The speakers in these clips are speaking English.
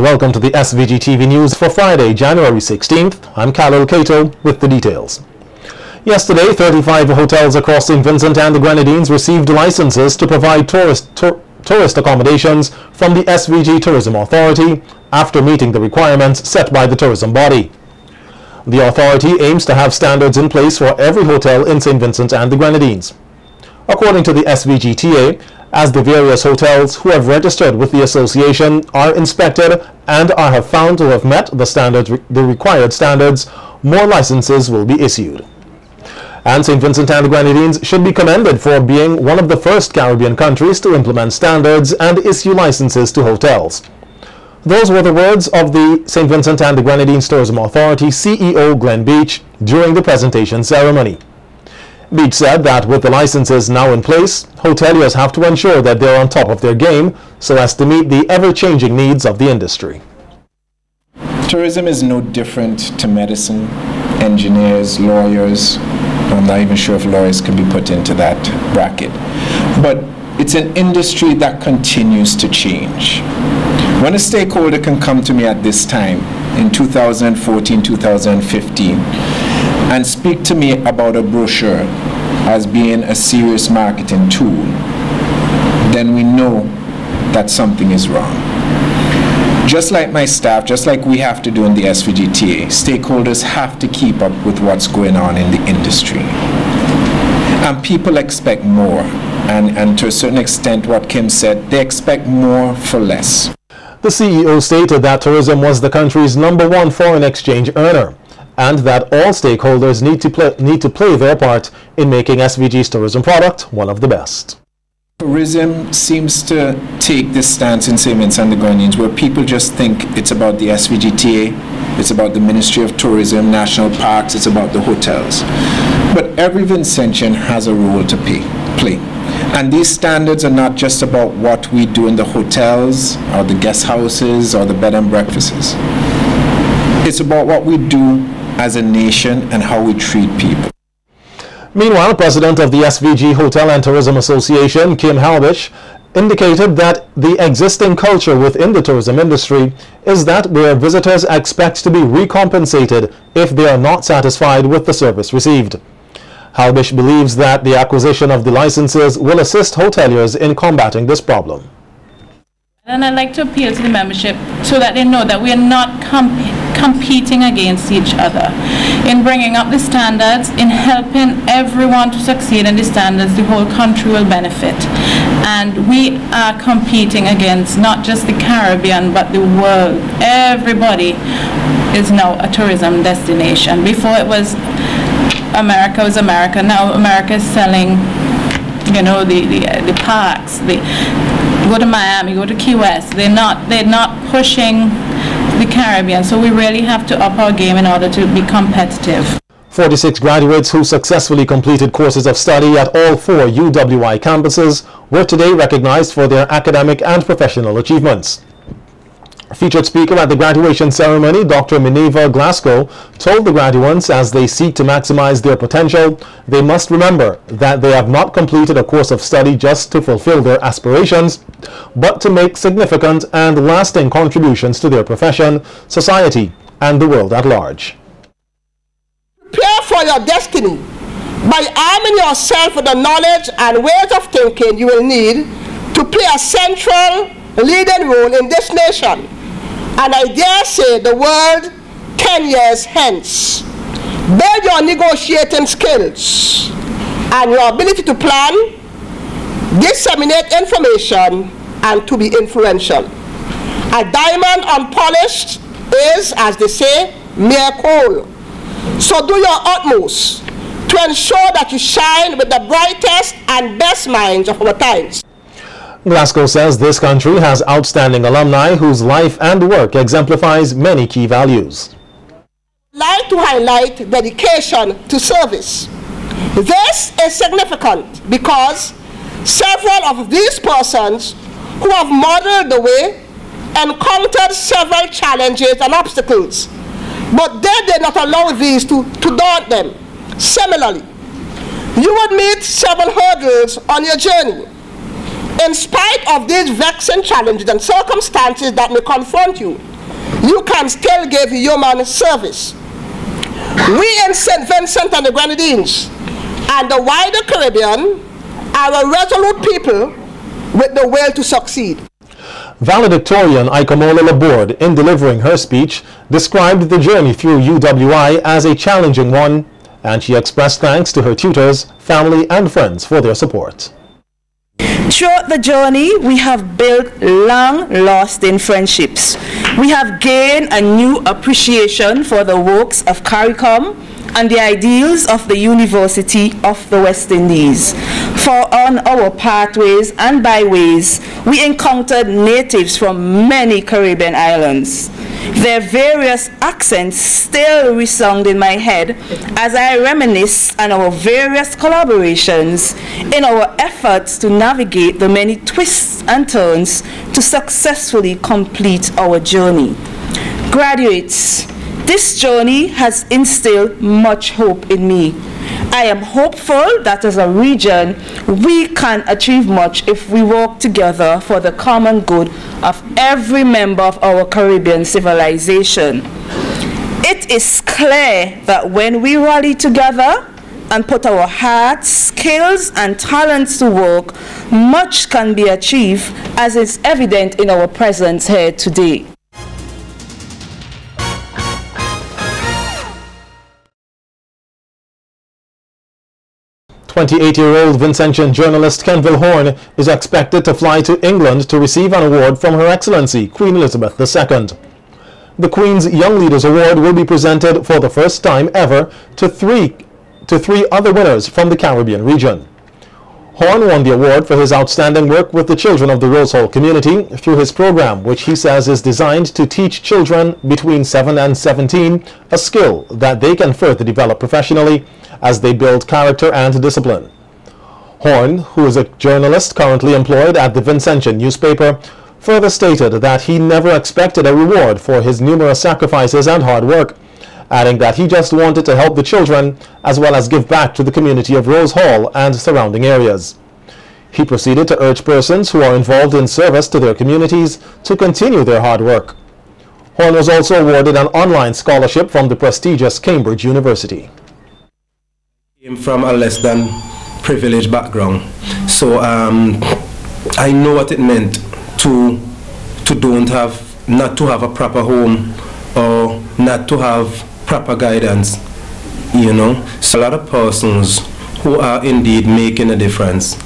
welcome to the SVG-TV news for Friday, January 16th. I'm KAHLIL with the details. Yesterday, 35 hotels across St. Vincent and the Grenadines received licenses to provide tourist accommodations from the SVG Tourism Authority after meeting the requirements set by the tourism body. The authority aims to have standards in place for every hotel in St. Vincent and the Grenadines. According to the SVGHTA, as the various hotels who have registered with the association are inspected and have found to have met the required standards, more licenses will be issued. And St. Vincent and the Grenadines should be commended for being one of the first Caribbean countries to implement standards and issue licenses to hotels. Those were the words of the St. Vincent and the Grenadines Tourism Authority CEO Glen Beache during the presentation ceremony. Beache said that with the licenses now in place, hoteliers have to ensure that they're on top of their game so as to meet the ever-changing needs of the industry. Tourism is no different to medicine, engineers, lawyers. I'm not even sure if lawyers can be put into that bracket. But it's an industry that continues to change. When a stakeholder can come to me at this time, in 2014, 2015, and speak to me about a brochure as being a serious marketing tool, then we know that something is wrong. Just like my staff, just like we have to do in the SVGTA, stakeholders have to keep up with what's going on in the industry. And people expect more. And to a certain extent, what Kim said, they expect more for less. The CEO stated that tourism was the country's #1 foreign exchange earner, and that all stakeholders need to play their part in making SVG's tourism product one of the best. Tourism seems to take this stance in St. Vincent and the Grenadines where people just think it's about the SVGTA, it's about the Ministry of Tourism, national parks, it's about the hotels. But every Vincentian has a role to play. And these standards are not just about what we do in the hotels or the guest houses or the bed and breakfasts. It's about what we do as a nation and how we treat people. Meanwhile, President of the SVG Hotel and Tourism Association, Halbich, indicated that the existing culture within the tourism industry is that where visitors expect to be recompensated if they are not satisfied with the service received. Halbich believes that the acquisition of the licenses will assist hoteliers in combating this problem. And I'd like to appeal to the membership so that they know that we are not competing against each other. In bringing up the standards, in helping everyone to succeed in the standards, the whole country will benefit. And we are competing against not just the Caribbean, but the world. Everybody is now a tourism destination. Before it was America was America. Now America is selling, you know, the parks. Go to Miami, go to Key West. They're not pushing the Caribbean, so we really have to up our game in order to be competitive. 46 graduates who successfully completed courses of study at all 4 UWI campuses were today recognized for their academic and professional achievements. Featured speaker at the graduation ceremony, Dr. Mineva Glasgow, told the graduates as they seek to maximize their potential, they must remember that they have not completed a course of study just to fulfill their aspirations, but to make significant and lasting contributions to their profession, society, and the world at large. Prepare for your destiny by arming yourself with the knowledge and ways of thinking you will need to play a central leading role in this nation, and I dare say the world 10 years hence. Build your negotiating skills and your ability to plan, disseminate information, and to be influential. A diamond unpolished is, as they say, mere coal. So do your utmost to ensure that you shine with the brightest and best minds of our times. Glasgow says this country has outstanding alumni whose life and work exemplifies many key values. I'd like to highlight dedication to service. This is significant because several of these persons who have modeled the way encountered several challenges and obstacles, but they did not allow these to daunt them. Similarly, you would meet several hurdles on your journey. In spite of these vexing challenges and circumstances that may confront you, you can still give human service. We in St. Vincent and the Grenadines and the wider Caribbean are a resolute people with the will to succeed. Valedictorian Ikarmola Laborde, in delivering her speech, described the journey through UWI as a challenging one, and she expressed thanks to her tutors, family and friends for their support. Throughout the journey, we have built long-lasting friendships. We have gained a new appreciation for the works of CARICOM and the ideals of the University of the West Indies. For on our pathways and byways, we encountered natives from many Caribbean islands. Their various accents still resound in my head as I reminisce on our various collaborations in our efforts to navigate the many twists and turns to successfully complete our journey. Graduates, this journey has instilled much hope in me. I am hopeful that as a region, we can achieve much if we work together for the common good of every member of our Caribbean civilization. It is clear that when we rally together and put our hearts, skills, and talents to work, much can be achieved, as is evident in our presence here today. 28-year-old Vincentian journalist Kenville Horn is expected to fly to England to receive an award from Her Excellency Queen Elizabeth II. The Queen's Young Leaders Award will be presented for the first time ever to three other winners from the Caribbean region. Horn won the award for his outstanding work with the children of the Rose Hall community through his program, which he says is designed to teach children between 7 and 17 a skill that they can further develop professionally as they build character and discipline. Horn, who is a journalist currently employed at the Vincentian newspaper, further stated that he never expected a reward for his numerous sacrifices and hard work, adding that he just wanted to help the children as well as give back to the community of Rose Hall and surrounding areas. He proceeded to urge persons who are involved in service to their communities to continue their hard work. Horn was also awarded an online scholarship from the prestigious Cambridge University. Came from a less than privileged background, so I know what it meant to not to have a proper home or not to have proper guidance, you know. So a lot of persons who are indeed making a difference.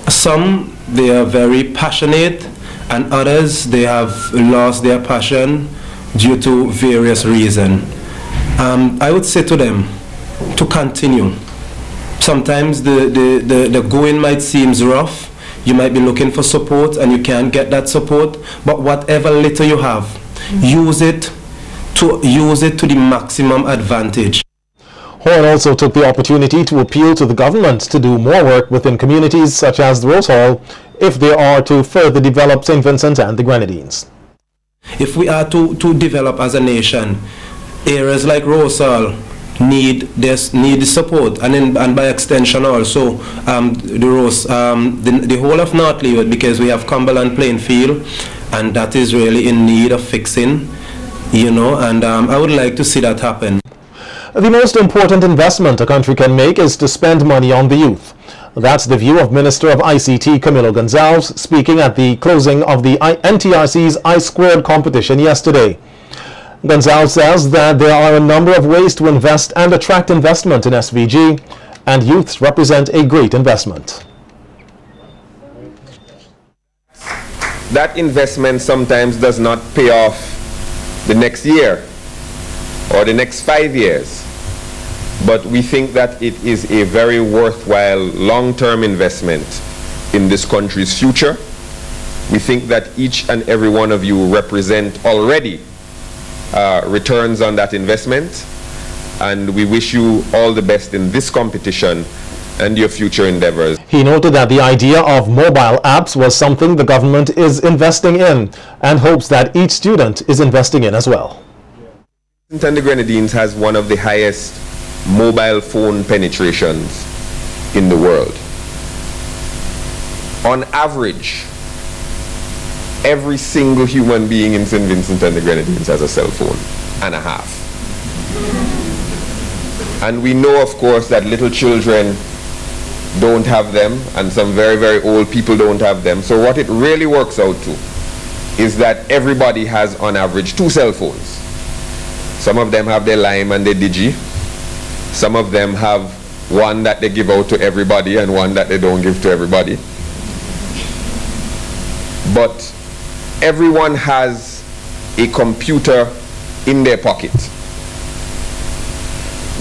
Some, they are very passionate, and others, they have lost their passion due to various reasons. I would say to them to continue. Sometimes the going might seem rough. You might be looking for support and you can't get that support, but whatever little you have, use it to the maximum advantage. Horn also took the opportunity to appeal to the government to do more work within communities such as the Rose Hall if they are to further develop St. Vincent and the Grenadines. If we are to develop as a nation, areas like Rose Hall need the support, and by extension also the whole of North Leeward, because we have Cumberland playing field, and that is really in need of fixing, you know, and I would like to see that happen. The most important investment a country can make is to spend money on the youth. That's the view of Minister of ICT Camillo Gonsalves, speaking at the closing of the NTRC's I2 competition yesterday. Gonsalves says that there are a number of ways to invest and attract investment in SVG, and youths represent a great investment. That investment sometimes does not pay off the next year or the next 5 years, but we think that it is a very worthwhile long-term investment in this country's future. We think that each and every one of you represent already returns on that investment, and we wish you all the best in this competition and your future endeavors. He noted that the idea of mobile apps was something the government is investing in and hopes that each student is investing in as well. And the Grenadines has one of the highest mobile phone penetrations in the world. On average, every single human being in St. Vincent and the Grenadines has a cell phone and a half. And we know, of course, that little children don't have them, and some very, very old people don't have them. So what it really works out to is that everybody has, on average, 2 cell phones. Some of them have their Lime and their Digi. Some of them have one that they give out to everybody and one that they don't give to everybody. But everyone has a computer in their pocket.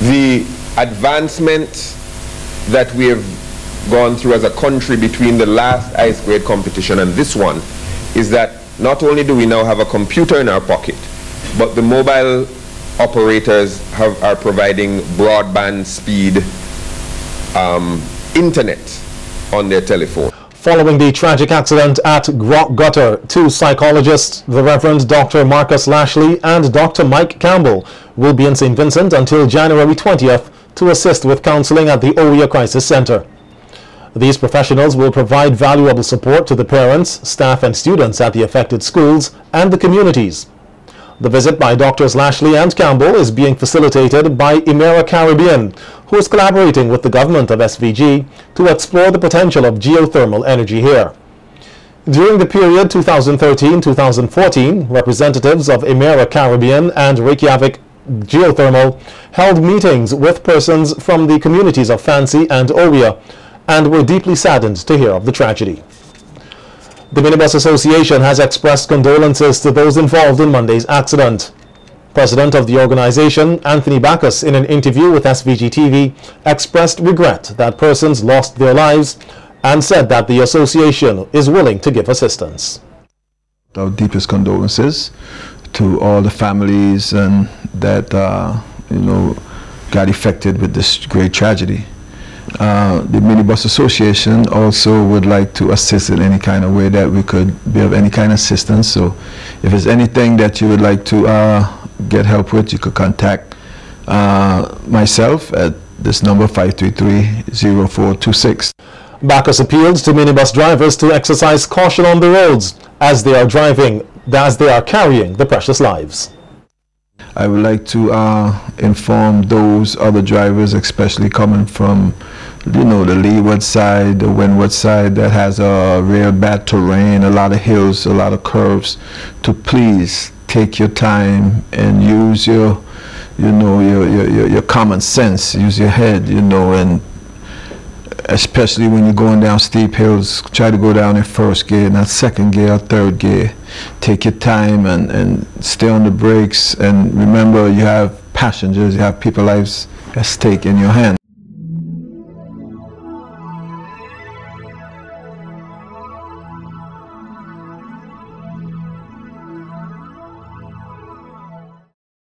The advancement that we have gone through as a country between the last ice grade competition and this one is that not only do we now have a computer in our pocket, but the mobile operators are providing broadband speed internet on their telephone. Following the tragic accident at Grock Gutter, 2 psychologists, the Reverend Dr. Marcus Lashley and Dr. Mike Campbell, will be in St. Vincent until January 20th to assist with counseling at the ORIA Crisis Center. These professionals will provide valuable support to the parents, staff and students at the affected schools and the communities. The visit by Drs. Lashley and Campbell is being facilitated by Emera Caribbean, who is collaborating with the government of SVG to explore the potential of geothermal energy here. During the period 2013-2014, representatives of Emera Caribbean and Reykjavik Geothermal held meetings with persons from the communities of Fancy and Oria and were deeply saddened to hear of the tragedy. The Minibus Association has expressed condolences to those involved in Monday's accident. President of the organization, Anthony Bacchus, in an interview with SVG-TV, expressed regret that persons lost their lives and said that the association is willing to give assistance. Our deepest condolences to all the families and that got affected with this great tragedy. The Minibus Association also would like to assist in any kind of way that we could be of any kind of assistance. So if there's anything that you would like to get help with, you could contact myself at this number 533-0426. Bacchus appealed to minibus drivers to exercise caution on the roads as they are carrying the precious lives. I would like to inform those other drivers, especially coming from, the leeward side, the windward side that has a real bad terrain, a lot of hills, a lot of curves, to please take your time and use your common sense, use your head, and especially when you're going down steep hills, try to go down in first gear, not second gear or third gear. Take your time and stay on the brakes, and remember you have passengers, you have people's lives at stake in your hands.